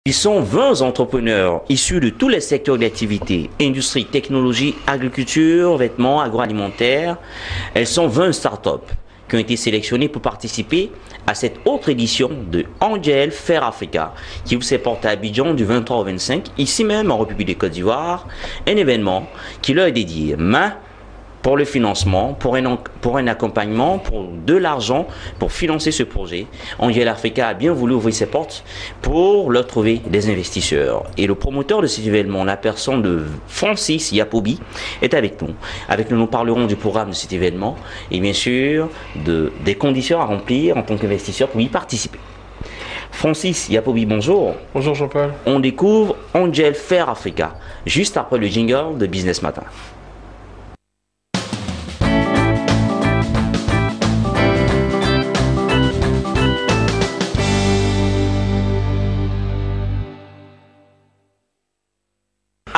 Ils sont 20 entrepreneurs issus de tous les secteurs d'activité, industrie, technologie, agriculture, vêtements, agroalimentaire. Elles sont 20 startups qui ont été sélectionnées pour participer à cette autre édition de Angel Fair Africa qui vous s'est porté à Abidjan du 23 au 25, ici même en République de Côte d'Ivoire. Un événement qui leur est dédié pour le financement, pour un accompagnement, pour de l'argent, pour financer ce projet. Angel Africa a bien voulu ouvrir ses portes pour leur trouver des investisseurs. Et le promoteur de cet événement, la personne de Francis Yapobi, est avec nous. Avec nous, nous parlerons du programme de cet événement et bien sûr des conditions à remplir en tant qu'investisseur pour y participer. Francis Yapobi, bonjour. Bonjour Jean-Paul. On découvre Angel Fair Africa, juste après le jingle de Business Matin.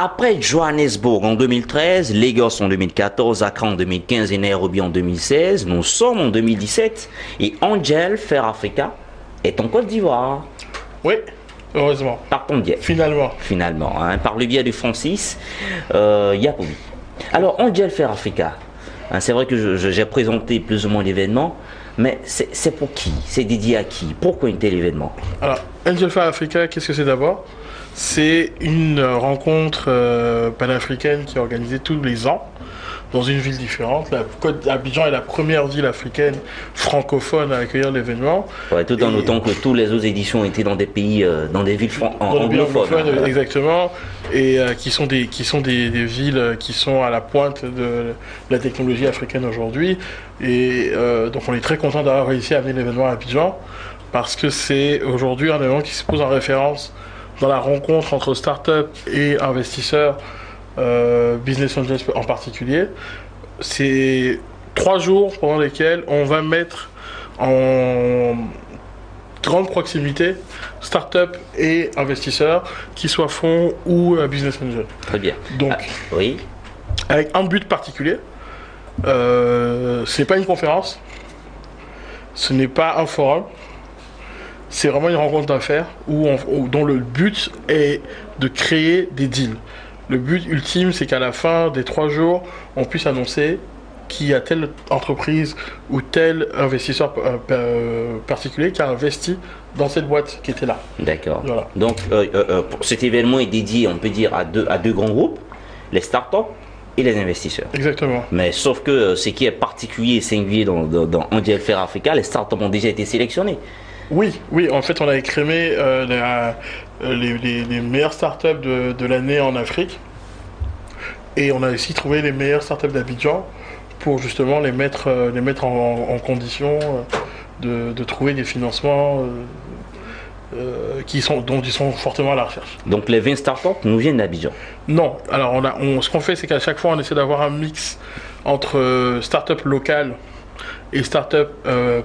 Après Johannesburg en 2013, Lagos en 2014, Accra en 2015 et Nairobi en 2016, nous sommes en 2017 et Angel Fair Africa est en Côte d'Ivoire. Oui, heureusement. Par ton biais. Finalement. Finalement, hein, par le biais de Francis Yapobi. Alors, Angel Fair Africa, hein, c'est vrai que j'ai présenté plus ou moins l'événement, mais c'est pour qui? C'est dédié à qui? Pourquoi un tel événement? Alors, Angel Fair Africa, qu'est-ce que c'est d'abord? C'est une rencontre panafricaine qui est organisée tous les ans dans une ville différente. Abidjan est la première ville africaine francophone à accueillir l'événement. Ouais, tout en notant que toutes les autres éditions étaient dans des pays, dans des villes anglophones. Exactement, et qui sont des villes qui sont à la pointe de la technologie africaine aujourd'hui. Et donc on est très content d'avoir réussi à amener l'événement à Abidjan parce que c'est aujourd'hui un événement qui se pose en référence dans la rencontre entre start-up et investisseurs, business angels en particulier. C'est 3 jours pendant lesquels on va mettre en grande proximité start-up et investisseurs, qui soient fonds ou business angels. Très bien. Donc, oui. Avec un but particulier, ce n'est pas une conférence, ce n'est pas un forum, c'est vraiment une rencontre d'affaires dont le but est de créer des deals. Le but ultime, c'est qu'à la fin des 3 jours, on puisse annoncer qu'il y a telle entreprise ou tel investisseur particulier qui a investi dans cette boîte qui était là. D'accord. Voilà. Donc, cet événement est dédié, on peut dire, à deux grands groupes, les startups et les investisseurs. Exactement. Mais sauf que ce qui est particulier et singulier dans Angel Fair Africa, les startups ont déjà été sélectionnés. Oui, en fait, on a écrémé les meilleures startups de l'année en Afrique. Et on a aussi trouvé les meilleures startups d'Abidjan pour justement les mettre en condition de trouver des financements dont ils sont fortement à la recherche. Donc les 20 startups nous viennent d'Abidjan? Non. Alors, ce qu'on fait, c'est qu'à chaque fois, on essaie d'avoir un mix entre startups locales et start-up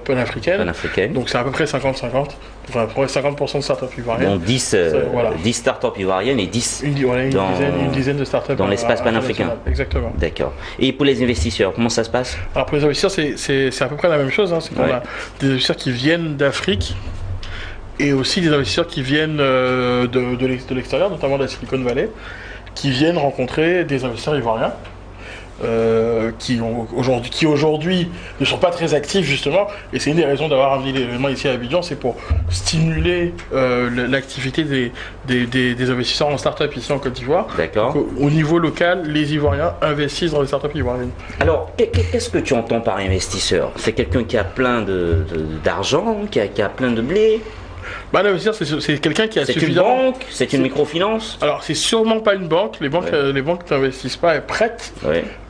panafricaine. Donc c'est à peu près 50-50. Enfin, à peu près 50% de start-up ivoiriennes. Donc 10 start-up ivoiriennes et 10 une dizaine de start-up dans l'espace panafricain. Exactement. D'accord. Et pour les investisseurs, comment ça se passe? Alors pour les investisseurs, c'est à peu près la même chose. Hein. C'est qu'on a des investisseurs qui viennent d'Afrique et aussi des investisseurs qui viennent de l'extérieur, notamment de la Silicon Valley, qui viennent rencontrer des investisseurs ivoiriens. Qui aujourd'hui ne sont pas très actifs justement, et c'est une des raisons d'avoir amené l'événement ici à Abidjan, c'est pour stimuler l'activité des investisseurs en start-up ici en Côte d'Ivoire. D'accord. Au niveau local, les Ivoiriens investissent dans les start-up ivoiriennes. Alors, qu'est-ce que tu entends par investisseur? C'est quelqu'un qui a plein d'argent, qui a plein de blé? L'investisseur, c'est quelqu'un qui a suffisamment... C'est une banque? C'est une microfinance? Alors, c'est sûrement pas une banque. Les banques n'investissent pas, elles prêtent,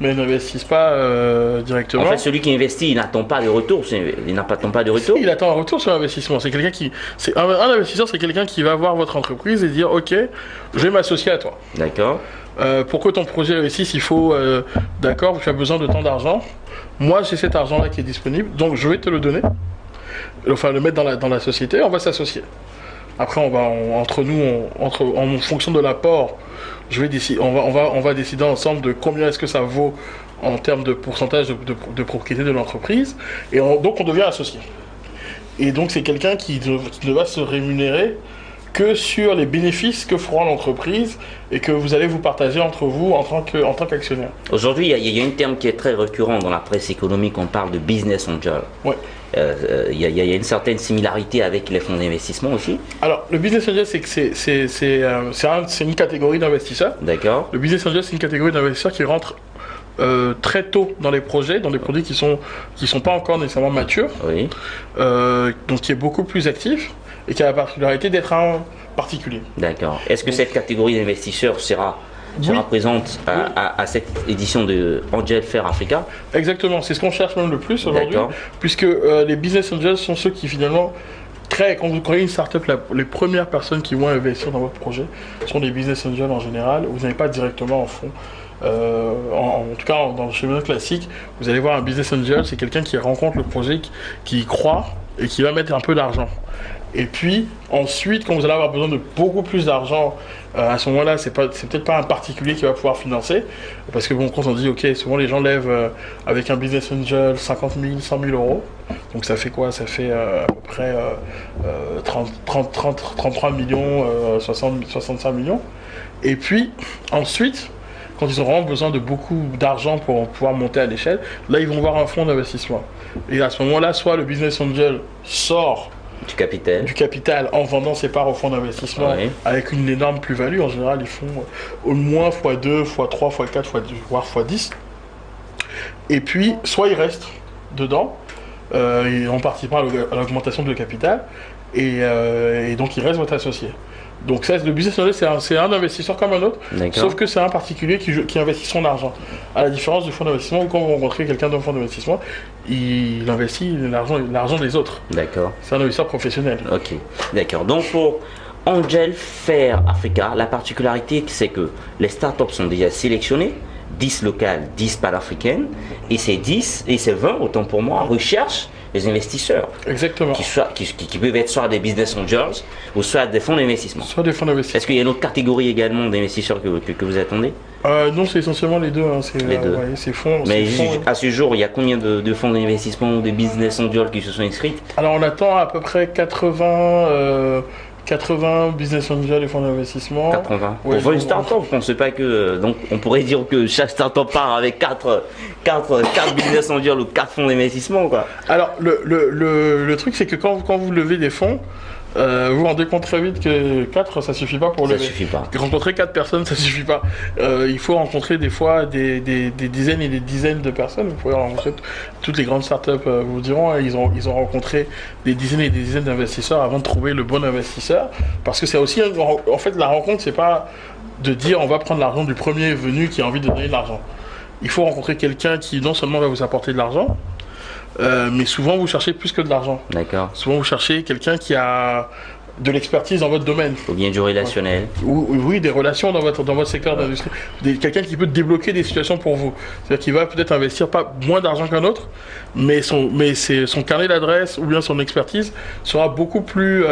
mais elles n'investissent pas directement. En fait, celui qui investit, il n'attend pas de retour. Il n'attend pas de retour. Il attend un retour sur l'investissement. C'est quelqu'un qui... Un investisseur, c'est quelqu'un qui va voir votre entreprise et dire « Ok, je vais m'associer à toi. » D'accord. Pour que ton projet réussisse, il faut... D'accord, tu as besoin de tant d'argent. Moi, j'ai cet argent-là qui est disponible, donc je vais te le donner. Enfin, le mettre dans la société, on va s'associer. Après, en fonction de l'apport, on va décider ensemble de combien est-ce que ça vaut en termes de pourcentage de propriété de l'entreprise. Donc, on devient associé. Et donc, c'est quelqu'un qui ne va se rémunérer que sur les bénéfices que fera l'entreprise et que vous allez vous partager entre vous en tant qu'actionnaire. Aujourd'hui, il y a un terme qui est très récurrent dans la presse économique, on parle de business angel. Ouais. Il y a une certaine similarité avec les fonds d'investissement aussi. Alors, le business angel, c'est une catégorie d'investisseurs. D'accord. Le business angel, c'est une catégorie d'investisseurs qui rentrent très tôt dans les projets, dans des produits qui sont pas encore nécessairement matures, Oui. donc qui est beaucoup plus actif et qui a la particularité d'être un particulier. D'accord. Est-ce que cette catégorie d'investisseurs sera présente à cette édition de Angel Fair Africa? Exactement, c'est ce qu'on cherche même le plus aujourd'hui, D'accord. puisque les business angels sont ceux qui finalement créent, quand vous créez une startup, les premières personnes qui vont investir dans votre projet sont des business angels en général. Vous n'allez pas directement en fond. En tout cas, dans le schéma classique, vous allez voir un business angel, c'est quelqu'un qui rencontre le projet, qui y croit et qui va mettre un peu d'argent. Et puis ensuite, quand vous allez avoir besoin de beaucoup plus d'argent, à ce moment-là, c'est peut-être pas un particulier qui va pouvoir financer, parce que bon, quand on dit ok, souvent les gens lèvent avec un business angel 50 000, 100 000 euros. Donc ça fait quoi? Ça fait à peu près 33 millions, 65 millions. Et puis ensuite, quand ils ont vraiment besoin de beaucoup d'argent pour pouvoir monter à l'échelle, là ils vont voir un fonds d'investissement. Et à ce moment-là, soit le business angel sort du capital en vendant ses parts au fonds d'investissement avec une énorme plus-value. En général, ils font au moins x2, x3, x4, voire x10. Et puis, soit ils restent dedans en participant à l'augmentation de capital et donc ils restent votre associé. Donc ça, le business angel, c'est un investisseur comme un autre, sauf que c'est un particulier qui investit son argent. À la différence du fonds d'investissement, où quand vous rencontrez quelqu'un d'un fonds d'investissement, il investit l'argent des autres. D'accord. C'est un investisseur professionnel. Ok, d'accord. Donc pour Angel Fair Africa, la particularité, c'est que les startups sont déjà sélectionnées, 10 locales, 10 panafricaines, et ces 10, et ces 20, autant pour moi, recherchent les investisseurs. Exactement. Qui peuvent être soit des business angels ou soit des fonds d'investissement. Soit des fonds d'investissement. Est-ce qu'il y a une autre catégorie également d'investisseurs que vous attendez? Non, c'est essentiellement les deux. Hein. Les deux. C'est fonds. Mais à ce jour, il y a combien de fonds d'investissement ou de business angels qui se sont inscrits? Alors on attend à peu près 80 business angels et fonds d'investissement. 80. Pour une start-up, je ne pensais pas que. Donc, on pourrait dire que chaque start-up part avec 4 business angels ou 4 fonds d'investissement, quoi. Alors, le truc, c'est que quand vous levez des fonds, vous vous rendez compte très vite que 4, ça suffit pas pour lever. Ça suffit pas. Rencontrer 4 personnes, ça suffit pas. Il faut rencontrer des fois des dizaines et des dizaines de personnes. Vous pouvez rencontrer toutes les grandes startups, vous diront, hein, ils ont rencontré des dizaines et des dizaines d'investisseurs avant de trouver le bon investisseur. Parce que c'est aussi, en fait, la rencontre, c'est pas de dire on va prendre l'argent du premier venu qui a envie de donner de l'argent. Il faut rencontrer quelqu'un qui non seulement va vous apporter de l'argent, mais souvent vous cherchez plus que de l'argent. D'accord. Souvent vous cherchez quelqu'un qui a de l'expertise dans votre domaine. Ou bien du relationnel. Oui, des relations dans votre secteur d'industrie. Quelqu'un qui peut débloquer des situations pour vous. C'est-à-dire qu'il va peut-être investir pas moins d'argent qu'un autre, mais son carnet d'adresse ou bien son expertise sera beaucoup plus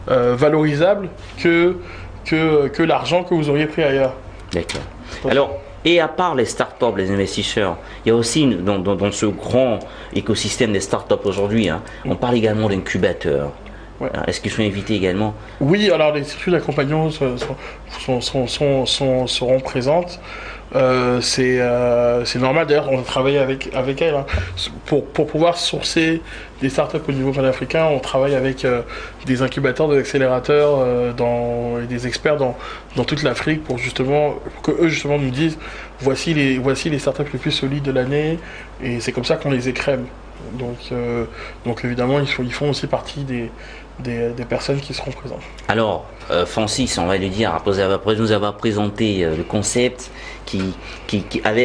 valorisable que l'argent que vous auriez pris ailleurs. D'accord. Alors, et à part les startups, les investisseurs, il y a aussi dans ce grand écosystème des startups aujourd'hui, hein, on parle également d'incubateurs. Ouais. Est-ce qu'ils sont invités également? Oui, alors les circuits d'accompagnement seront présentes. C'est normal, d'ailleurs on travaille avec elles. Hein. Pour pouvoir sourcer des startups au niveau panafricain, on travaille avec des incubateurs, des accélérateurs et des experts dans toute l'Afrique pour que eux justement nous disent voici les startups les plus solides de l'année, et c'est comme ça qu'on les écrème. Donc évidemment ils font aussi partie des personnes qui seront présentes. Alors, Francis, on va lui dire, après nous avoir présenté le concept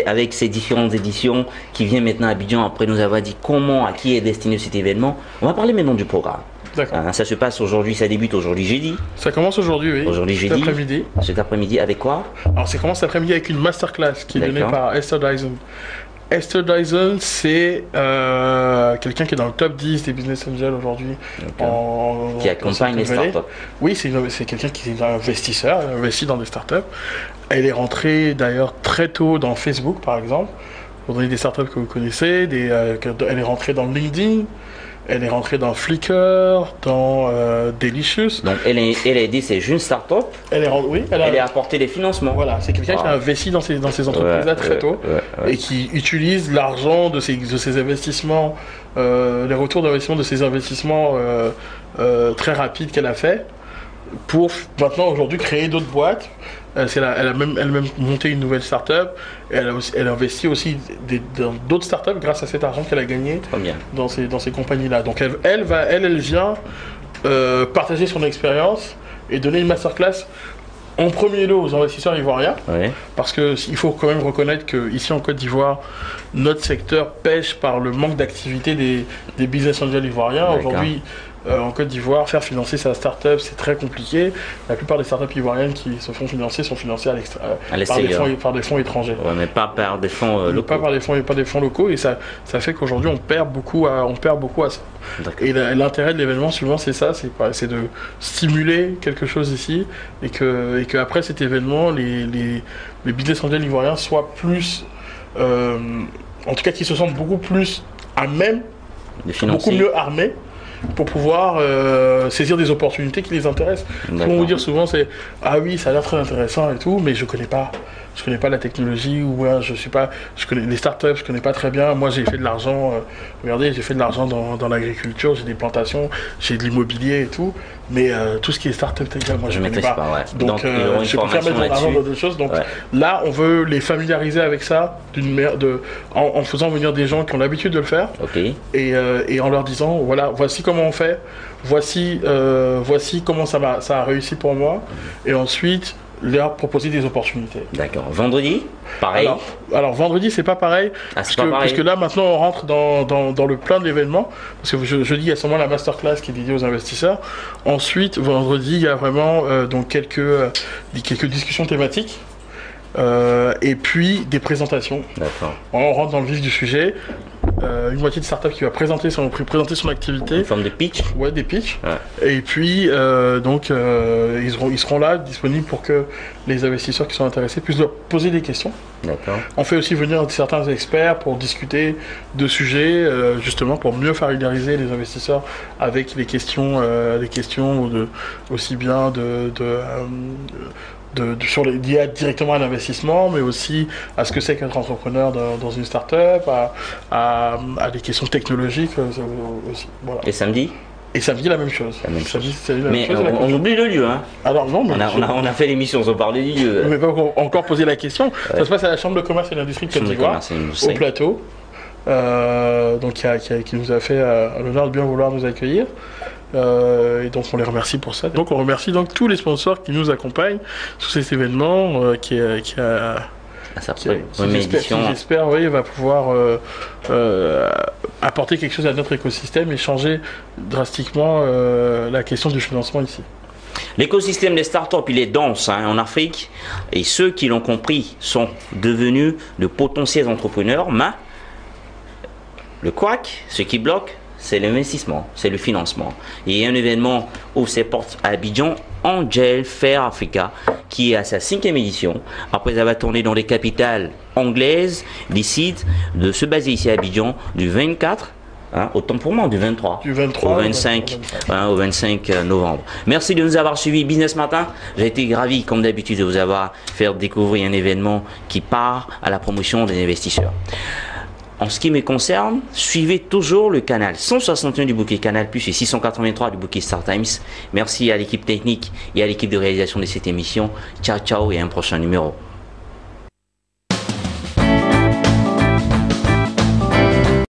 avec ces différentes éditions qui vient maintenant à Abidjan, après nous avoir dit à qui est destiné cet événement, on va parler maintenant du programme. D'accord. Ça se passe aujourd'hui, ça débute aujourd'hui jeudi. Ça commence aujourd'hui, oui. Aujourd'hui jeudi. Cet après-midi. Cet après-midi avec quoi? Alors ça commence cet après-midi avec une masterclass qui est donnée par Esther Dyson. Esther Dyson, c'est quelqu'un qui est dans le top 10 des business angels aujourd'hui. Qui accompagne les startups. Oui, c'est quelqu'un qui est un investisseur, elle investit dans des startups. Elle est rentrée d'ailleurs très tôt dans Facebook, par exemple, pour donner des startups que vous connaissez. Elle est rentrée dans LinkedIn. Elle est rentrée dans Flickr, dans Delicious. Donc elle a aidé ces jeunes startups. Elle a apporté des financements. Voilà, c'est quelqu'un qui a investi dans ces entreprises-là très tôt et qui utilise l'argent de ces investissements, les retours d'investissement de ces investissements très rapides qu'elle a fait pour maintenant aujourd'hui créer d'autres boîtes. Elle a même monté une nouvelle start-up. Elle investit aussi dans d'autres start-up grâce à cet argent qu'elle a gagné dans ces compagnies-là. Donc elle vient partager son expérience et donner une masterclass en premier lieu aux investisseurs ivoiriens. Parce qu'il faut quand même reconnaître qu'ici en Côte d'Ivoire, notre secteur pêche par le manque d'activité des business angels ivoiriens. Aujourd'hui, en Côte d'Ivoire, faire financer sa start-up, c'est très compliqué. La plupart des start-up ivoiriennes qui se font financer sont financées par des fonds étrangers. Mais pas par des fonds locaux. Pas des fonds locaux, et ça fait qu'aujourd'hui on perd beaucoup à ça. Et l'intérêt de l'événement, souvent, c'est ça, c'est de stimuler quelque chose ici, et que après cet événement, les business angels ivoiriens soient plus, en tout cas, qu'ils se sentent beaucoup plus à même, beaucoup mieux armés pour pouvoir saisir des opportunités qui les intéressent. Ce qu'on vous dire souvent, c'est « Ah oui, ça a l'air très intéressant et tout, mais je connais pas la technologie, ou je connais les startups, je connais pas très bien. Moi, j'ai fait de l'argent, regardez, j'ai fait de l'argent dans l'agriculture, j'ai des plantations, j'ai de l'immobilier et tout, mais tout ce qui est startup, moi, je connais pas. Donc je préfère mettre mon argent dans d'autres choses. Donc là, on veut les familiariser avec ça, en faisant venir des gens qui ont l'habitude de le faire, et en leur disant, voilà, voici comment on fait, voici comment ça a réussi pour moi, et ensuite leur proposer des opportunités. D'accord. Vendredi, pareil. Alors vendredi, c'est pas pareil, parce que là maintenant on rentre dans le plein de l'événement, parce que jeudi il y a seulement la masterclass qui est dédiée aux investisseurs. Ensuite, vendredi, il y a vraiment donc quelques discussions thématiques. Et puis des présentations. D'accord. On rentre dans le vif du sujet. Une moitié de start-up qui va présenter son activité. Une forme de pitch. Ouais, des pitchs. Et puis ils seront là, disponibles pour que les investisseurs qui sont intéressés puissent leur poser des questions. D'accord. On fait aussi venir certains experts pour discuter de sujets, justement pour mieux familiariser les investisseurs avec les questions aussi bien liées directement à l'investissement, mais aussi à ce que c'est qu'être entrepreneur dans une start-up, à des questions technologiques aussi. Voilà. Et samedi ? Et samedi, la même chose. Mais on oublie le lieu, hein. Alors non, mais on a fait l'émission, on parle du lieu. On n'a pas encore posé la question. Ça se passe à la Chambre de commerce et d'industrie de Côte d'Ivoire, au plateau. Donc qui nous a fait l'honneur de bien vouloir nous accueillir. Et donc on les remercie pour ça. Donc on remercie donc tous les sponsors qui nous accompagnent sur cet événement j'espère va pouvoir apporter quelque chose à notre écosystème et changer drastiquement la question du financement ici. L'écosystème des startups, il est dense en Afrique, et ceux qui l'ont compris sont devenus de potentiels entrepreneurs, mais le couac, ce qui bloque, c'est l'investissement, c'est le financement. Il y a un événement ouvre ses portes à Abidjan, Angel Fair Africa, qui est à sa 5e édition. Après avoir tourné dans les capitales anglaises, décide de se baser ici à Abidjan du 24, autant pour moi, du 23 au 25 novembre. Merci de nous avoir suivis Business Matin. J'ai été ravi, comme d'habitude, de vous avoir fait découvrir un événement qui part à la promotion des investisseurs. En ce qui me concerne, suivez toujours le canal 161 du bouquet Canal Plus et 683 du bouquet Star Times. Merci à l'équipe technique et à l'équipe de réalisation de cette émission. Ciao, ciao et à un prochain numéro.